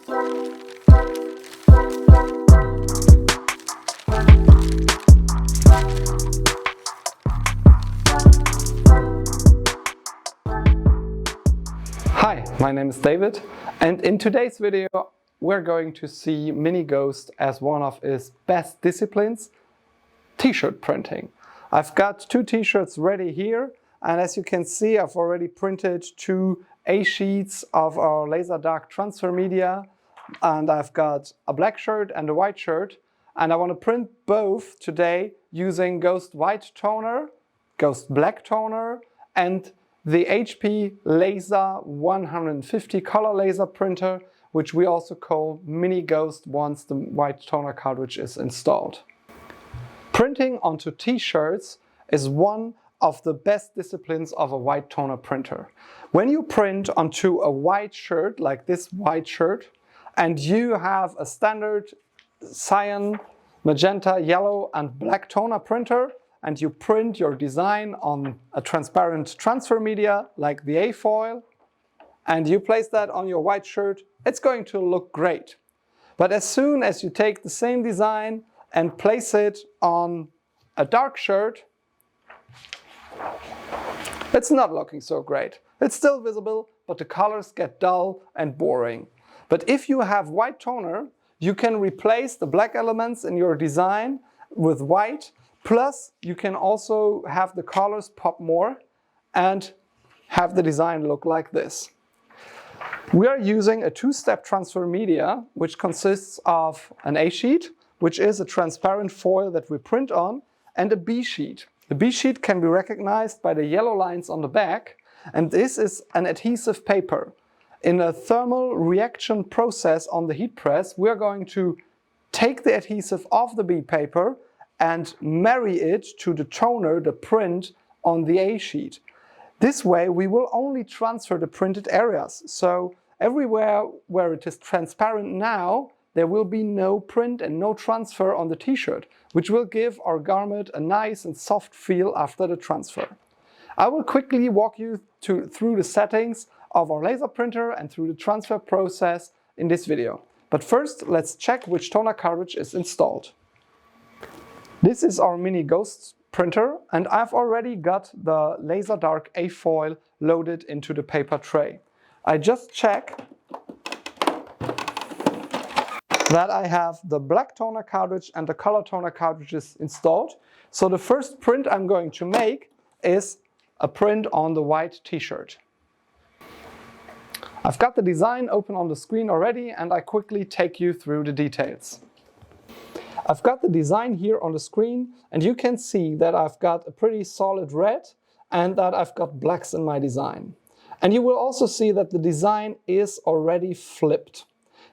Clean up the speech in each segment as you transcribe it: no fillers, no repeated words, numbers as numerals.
Hi, my name is David, and in today's video we're going to see Mini Ghost as one of its best disciplines, t-shirt printing. I've got two t-shirts ready here, and as you can see I've already printed two A sheets of our laser dark transfer media, and I've got a black shirt and a white shirt, and I want to print both today using Ghost White Toner, Ghost Black Toner, and the HP Laser 150 color laser printer, which we also call Mini Ghost once the white toner cartridge is installed. Printing onto t-shirts is one of the best disciplines of a white toner printer. When you print onto a white shirt, like this white shirt, and you have a standard cyan, magenta, yellow and black toner printer, and you print your design on a transparent transfer media like the A-foil, and you place that on your white shirt, it's going to look great. But as soon as you take the same design and place it on a dark shirt, it's not looking so great. It's still visible, but the colors get dull and boring. But if you have white toner, you can replace the black elements in your design with white. Plus, you can also have the colors pop more and have the design look like this. We are using a two-step transfer media, which consists of an A sheet, which is a transparent foil that we print on, and a B sheet. The B sheet can be recognized by the yellow lines on the back, and this is an adhesive paper. In a thermal reaction process on the heat press, we are going to take the adhesive off the B paper and marry it to the toner, the print, on the A sheet. This way we will only transfer the printed areas. So everywhere where it is transparent now, there will be no print and no transfer on the t-shirt, which will give our garment a nice and soft feel after the transfer. I will quickly walk you through the settings of our laser printer and through the transfer process in this video. But first, let's check which toner cartridge is installed. This is our Mini Ghost printer, and I've already got the Laser Dark A-foil loaded into the paper tray. I just check that I have the black toner cartridge and the color toner cartridges installed. So the first print I'm going to make is a print on the white t-shirt. I've got the design open on the screen already, and I quickly take you through the details. I've got the design here on the screen, and you can see that I've got a pretty solid red and that I've got blacks in my design. And you will also see that the design is already flipped.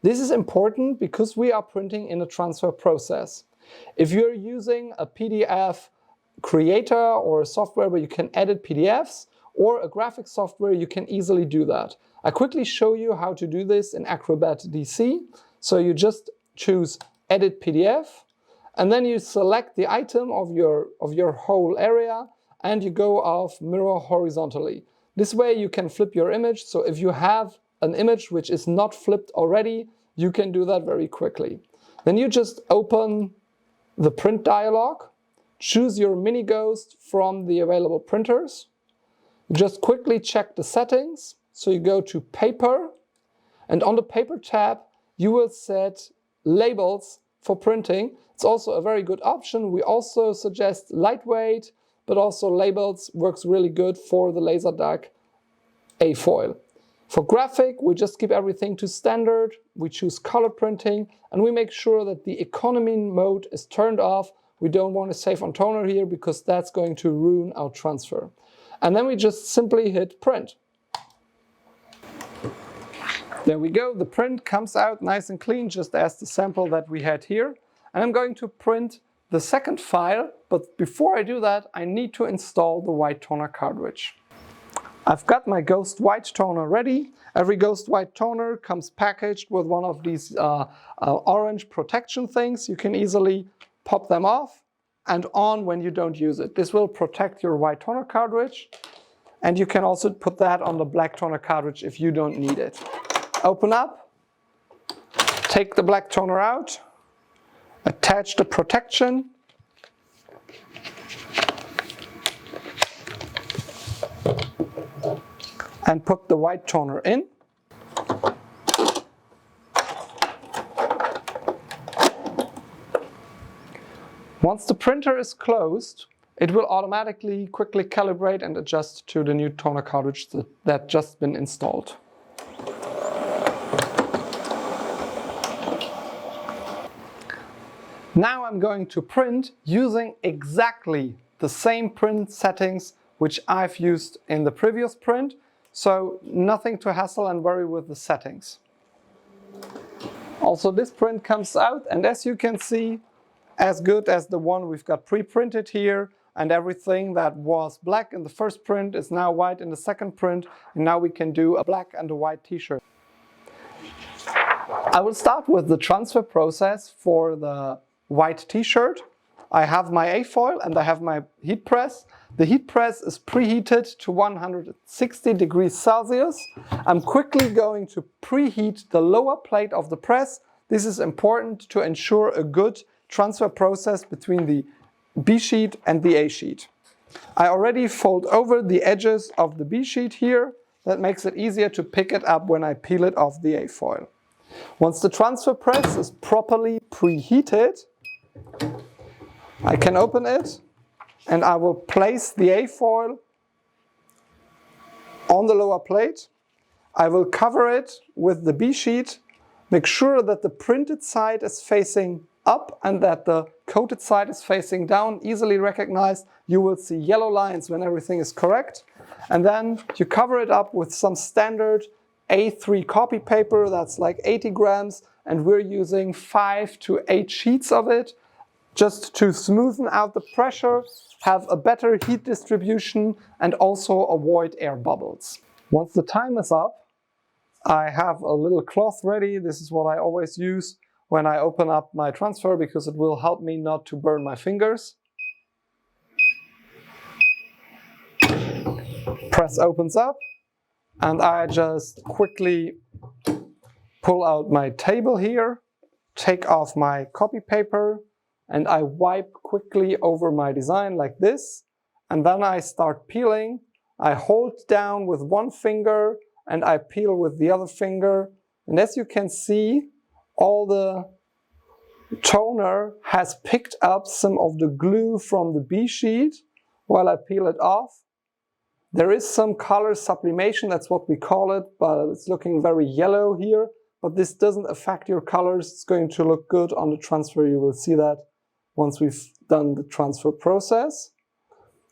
This is important because we are printing in a transfer process. If you're using a PDF creator or a software where you can edit PDFs, or a graphic software, you can easily do that. I quickly show you how to do this in Acrobat DC. So you just choose Edit PDF, and then you select the item of your whole area, and you go off mirror horizontally. This way you can flip your image, so if you have an image which is not flipped already, you can do that very quickly. Then you just open the print dialog, choose your Mini Ghost from the available printers. You just quickly check the settings, so you go to Paper, and on the Paper tab you will set labels for printing. It's also a very good option. We also suggest lightweight, but also labels works really good for the Laser Dark A-foil. For graphic, we just keep everything to standard. We choose color printing, and we make sure that the economy mode is turned off. We don't want to save on toner here because that's going to ruin our transfer. And then we just simply hit print. There we go, the print comes out nice and clean, just as the sample that we had here. And I'm going to print the second file, but before I do that, I need to install the white toner cartridge. I've got my Ghost White Toner ready. Every Ghost White Toner comes packaged with one of these orange protection things. You can easily pop them off and on when you don't use it. This will protect your white toner cartridge, and you can also put that on the black toner cartridge if you don't need it. Open up, take the black toner out, attach the protection, and put the white toner in. Once the printer is closed, it will automatically quickly calibrate and adjust to the new toner cartridge that just been installed. Now I'm going to print using exactly the same print settings which I've used in the previous print, so nothing to hassle and worry with the settings. Also, this print comes out, and as you can see, as good as the one we've got pre-printed here, and everything that was black in the first print is now white in the second print, and now we can do a black and a white t-shirt. I will start with the transfer process for the white t-shirt. I have my A-foil and I have my heat press. The heat press is preheated to 160 degrees Celsius. I'm quickly going to preheat the lower plate of the press. This is important to ensure a good transfer process between the B sheet and the A sheet. I already fold over the edges of the B sheet here. That makes it easier to pick it up when I peel it off the A-foil. Once the transfer press is properly preheated, I can open it and I will place the A-foil on the lower plate. I will cover it with the B sheet, make sure that the printed side is facing up and that the coated side is facing down, easily recognized. You will see yellow lines when everything is correct. And then you cover it up with some standard A3 copy paper, that's like 80 grams, and we're using 5 to 8 sheets of it, just to smoothen out the pressure, have a better heat distribution, and also avoid air bubbles. Once the time is up, I have a little cloth ready. This is what I always use when I open up my transfer, because it will help me not to burn my fingers. Press opens up, and I just quickly pull out my table here, take off my copy paper, and I wipe quickly over my design like this. And then I start peeling. I hold down with one finger and I peel with the other finger. And as you can see, all the toner has picked up some of the glue from the B sheet while I peel it off. There is some color sublimation, that's what we call it, but it's looking very yellow here. But this doesn't affect your colors. It's going to look good on the transfer. You will see that once we've done the transfer process.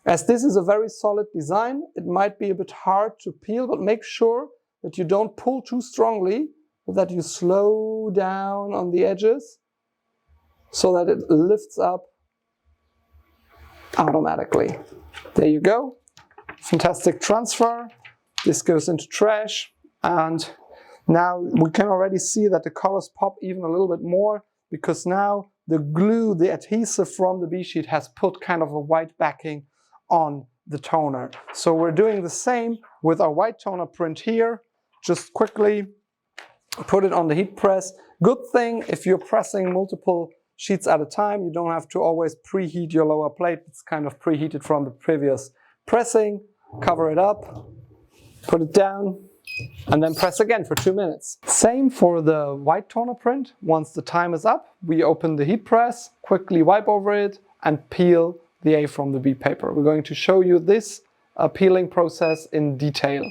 As this is a very solid design, it might be a bit hard to peel, but make sure that you don't pull too strongly, but that you slow down on the edges so that it lifts up automatically. There you go. Fantastic transfer. This goes into trash, and now we can already see that the colors pop even a little bit more, because now the glue, the adhesive from the B sheet has put kind of a white backing on the toner. So we're doing the same with our white toner print here. Just quickly put it on the heat press. Good thing if you're pressing multiple sheets at a time, you don't have to always preheat your lower plate. It's kind of preheated from the previous pressing. Cover it up, put it down, and then press again for 2 minutes. Same for the white toner print. Once the time is up, we open the heat press, quickly wipe over it, and peel the A from the B paper. We're going to show you this peeling process in detail.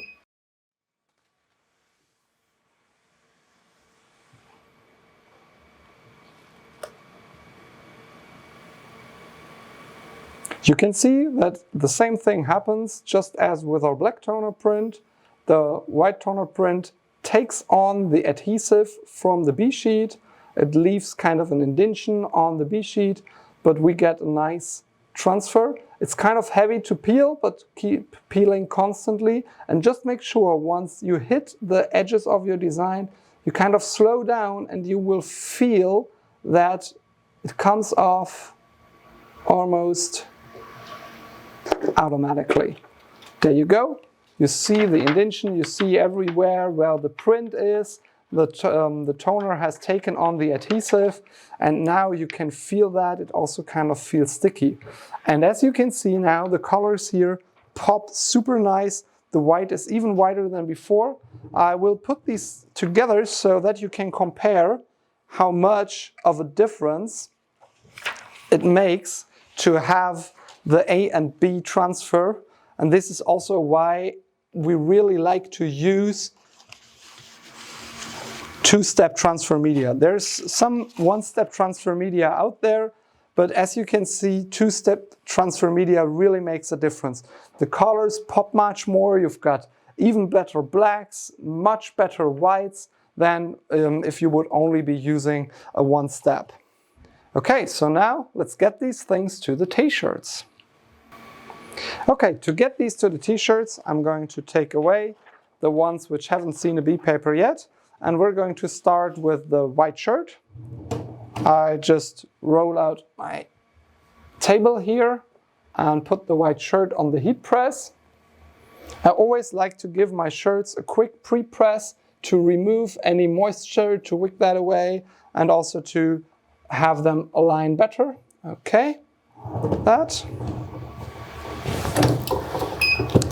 You can see that the same thing happens just as with our black toner print. The white toner print takes on the adhesive from the B sheet. It leaves kind of an indentation on the B sheet, but we get a nice transfer. It's kind of heavy to peel, but keep peeling constantly. And just make sure once you hit the edges of your design, you kind of slow down and you will feel that it comes off almost automatically. There you go. You see the indentation, you see everywhere where the print is. the toner has taken on the adhesive, and now you can feel that it also kind of feels sticky. And as you can see now, the colors here pop super nice. The white is even whiter than before. I will put these together so that you can compare how much of a difference it makes to have the A and B transfer. And this is also why we really like to use two-step transfer media. There's some one-step transfer media out there, but as you can see, two-step transfer media really makes a difference. The colors pop much more. You've got even better blacks, much better whites than if you would only be using a one-step. Okay, so now let's get these things to the t-shirts. Okay, to get these to the t-shirts, I'm going to take away the ones which haven't seen a B paper yet, and we're going to start with the white shirt. I just roll out my table here and put the white shirt on the heat press. I always like to give my shirts a quick pre-press to remove any moisture, to wick that away, and also to have them align better. Okay, that.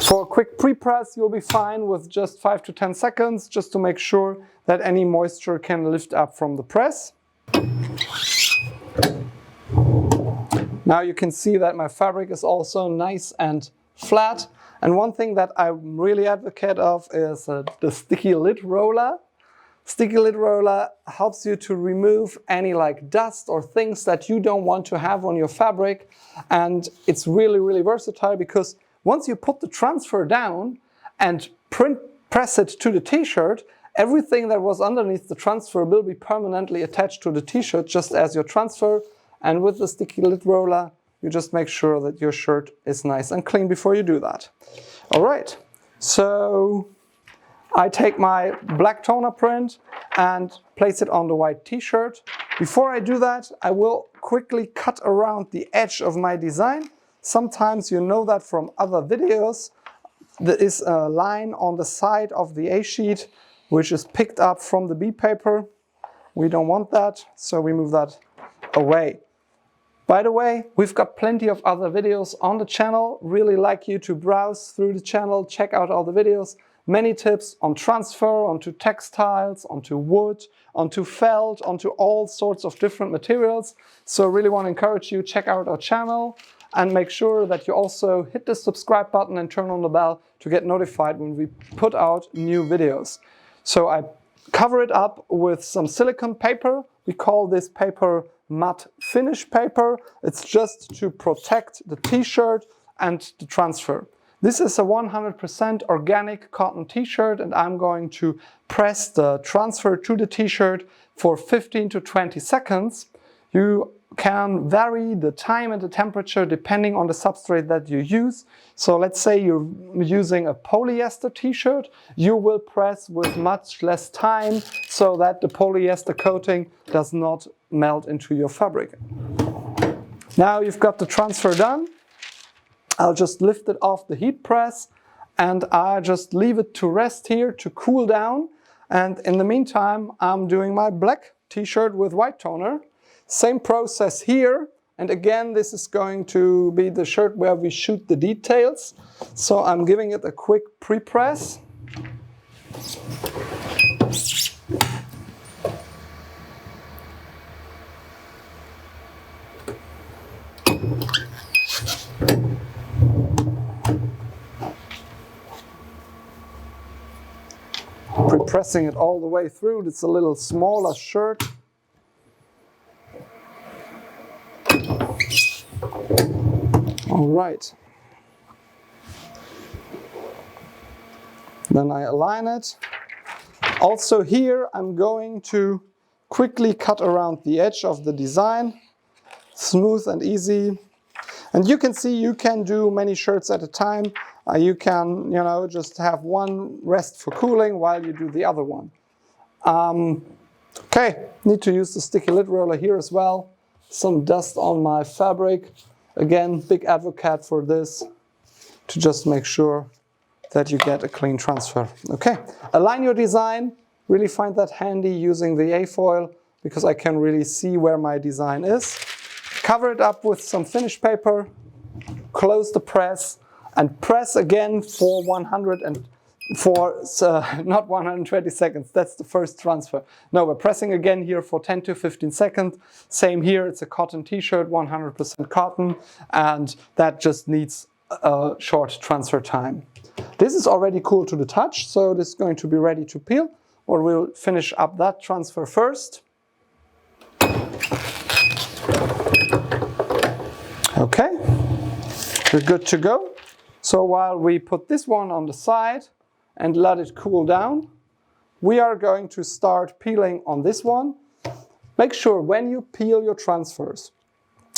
For a quick pre-press, you'll be fine with just 5 to 10 seconds, just to make sure that any moisture can lift up from the press. Now you can see that my fabric is also nice and flat. And one thing that I'm really advocate of is the sticky lid roller. Sticky lid roller helps you to remove any like dust or things that you don't want to have on your fabric. And it's really, really versatile, because once you put the transfer down and press it to the t-shirt, everything that was underneath the transfer will be permanently attached to the t-shirt, just as your transfer. And with the sticky lid roller, you just make sure that your shirt is nice and clean before you do that. All right, so I take my black toner print and place it on the white t-shirt. Before I do that, I will quickly cut around the edge of my design. Sometimes you know that from other videos. There is a line on the side of the A sheet which is picked up from the B paper. We don't want that, so we move that away. By the way, we've got plenty of other videos on the channel. Really like you to browse through the channel, check out all the videos. Many tips on transfer, onto textiles, onto wood, onto felt, onto all sorts of different materials. So really want to encourage you, check out our channel and make sure that you also hit the subscribe button and turn on the bell to get notified when we put out new videos. So I cover it up with some silicone paper. We call this paper matte finish paper. It's just to protect the t-shirt and the transfer. This is a 100% organic cotton t-shirt, and I'm going to press the transfer to the t-shirt for 15 to 20 seconds. You can vary the time and the temperature depending on the substrate that you use. So let's say you're using a polyester t-shirt, you will press with much less time so that the polyester coating does not melt into your fabric. Now you've got the transfer done. I'll just lift it off the heat press and I just leave it to rest here to cool down. And in the meantime, I'm doing my black t-shirt with white toner. Same process here, and again this is going to be the shirt where we shoot the details. So I'm giving it a quick pre-press. Pre-pressing it all the way through. It's a little smaller shirt. All right. Then I align it. Also here I'm going to quickly cut around the edge of the design. Smooth and easy. And you can see you can do many shirts at a time. You can, just have one rest for cooling while you do the other one. Okay, need to use the sticky lid roller here as well. Some dust on my fabric. Again, big advocate for this, to just make sure that you get a clean transfer. Okay, align your design, Really find that handy using the A-foil because I can really see where my design is. Cover it up with some finish paper, close the press, and press again for not 120 seconds, that's the first transfer. No, we're pressing again here for 10 to 15 seconds. Same here, it's a cotton t-shirt, 100% cotton, and that just needs a short transfer time. This is already cool to the touch, so this is going to be ready to peel, or we'll finish up that transfer first. Okay, we're good to go. So while we put this one on the side and let it cool down, we are going to start peeling on this one. Make sure when you peel your transfers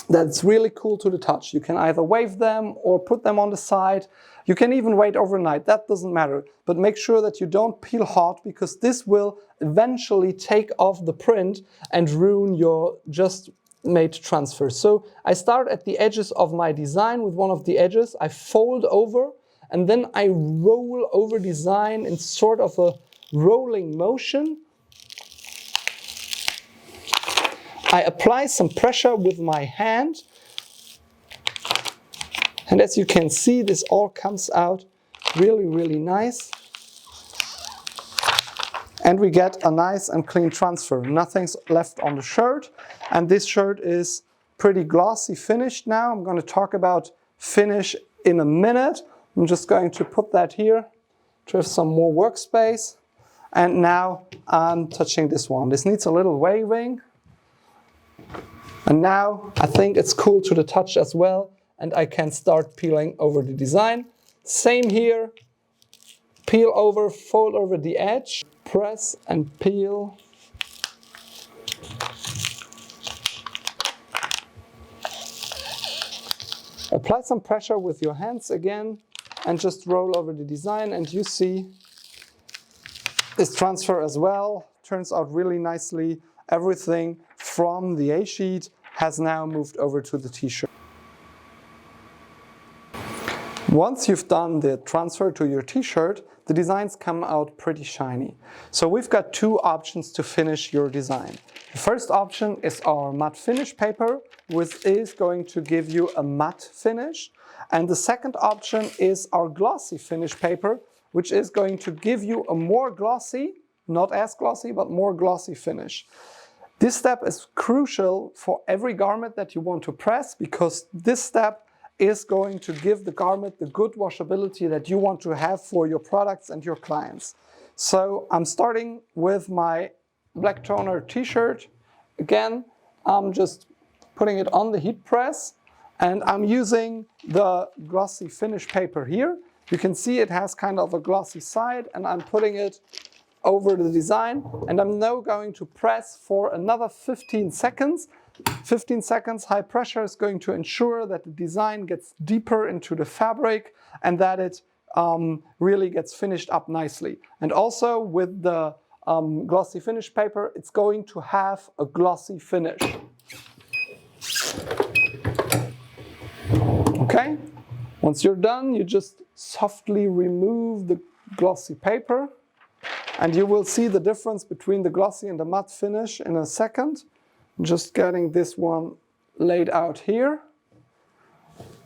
that it's really cool to the touch. You can either wave them or put them on the side. You can even wait overnight, that doesn't matter. But make sure that you don't peel hot because this will eventually take off the print and ruin your just made transfer. So I start at the edges of my design with one of the edges. I fold over and then I roll over design in sort of a rolling motion. I apply some pressure with my hand. And as you can see, this all comes out really, really nice. And we get a nice and clean transfer. Nothing's left on the shirt. And this shirt is pretty glossy finished now. I'm going to talk about finish in a minute. I'm just going to put that here to have some more workspace. And now I'm touching this one. This needs a little waving. And now I think it's cool to the touch as well. And I can start peeling over the design. Same here. Peel over, fold over the edge. Press and peel. Apply some pressure with your hands again and just roll over the design, and you see this transfer as well. Turns out really nicely. Everything from the A sheet has now moved over to the t-shirt. Once you've done the transfer to your t-shirt, the designs come out pretty shiny. So we've got two options to finish your design. The first option is our matte finish paper, which is going to give you a matte finish. And the second option is our glossy finish paper, which is going to give you a more glossy, not as glossy, but more glossy finish. This step is crucial for every garment that you want to press, because this step is going to give the garment the good washability that you want to have for your products and your clients. So I'm starting with my black toner t-shirt. Again, I'm just putting it on the heat press, and I'm using the glossy finish paper here. You can see it has kind of a glossy side, and I'm putting it over the design, and I'm now going to press for another 15 seconds. 15 seconds high pressure is going to ensure that the design gets deeper into the fabric and that it really gets finished up nicely. And also with the glossy finish paper, it's going to have a glossy finish. Okay, once you're done, you just softly remove the glossy paper, and you will see the difference between the glossy and the matte finish in a second. Just getting this one laid out here.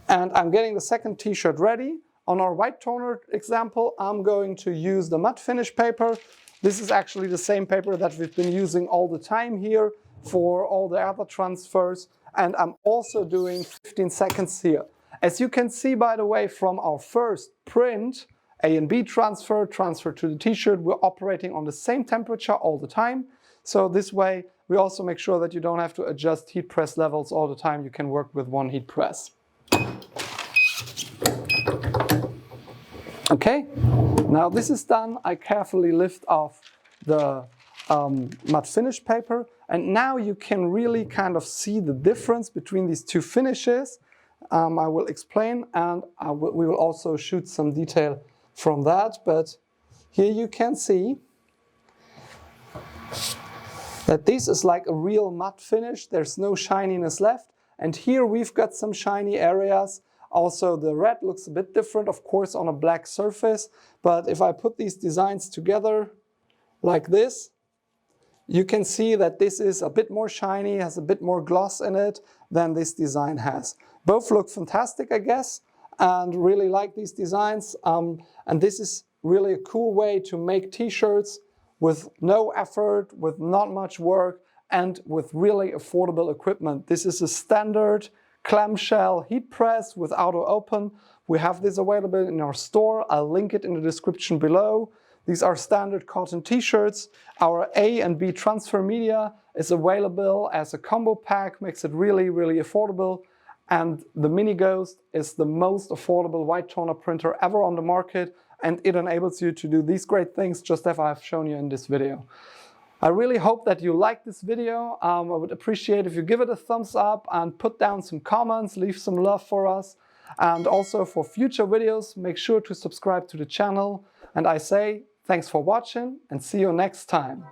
And I'm getting the second t-shirt ready. On our white toner example, I'm going to use the matte finish paper. This is actually the same paper that we've been using all the time here for all the other transfers. And I'm also doing 15 seconds here. As you can see, by the way, from our first print, A and B transfer to the t-shirt, we're operating on the same temperature all the time. So this way, we also make sure that you don't have to adjust heat press levels all the time. You can work with one heat press. Okay, now this is done. I carefully lift off the matte finish paper, and now you can really kind of see the difference between these two finishes. I will explain, and we will also shoot some detail from that, but here you can see that this is like a real matte finish. There's no shininess left. And here we've got some shiny areas. Also the red looks a bit different, of course, on a black surface. But if I put these designs together, like this, you can see that this is a bit more shiny, has a bit more gloss in it than this design has. Both look fantastic, I guess, and really like these designs. And this is really a cool way to make t-shirts with no effort, with not much work, and with really affordable equipment. This is a standard clamshell heat press with auto open. We have this available in our store. I'll link it in the description below. These are standard cotton t-shirts. Our A and B transfer media is available as a combo pack, makes it really, really affordable. And the Mini Ghost is the most affordable white toner printer ever on the market, and it enables you to do these great things just as I've shown you in this video. I really hope that you liked this video. I would appreciate if you give it a thumbs up and put down some comments, leave some love for us. And also for future videos, make sure to subscribe to the channel. And I say thanks for watching and see you next time.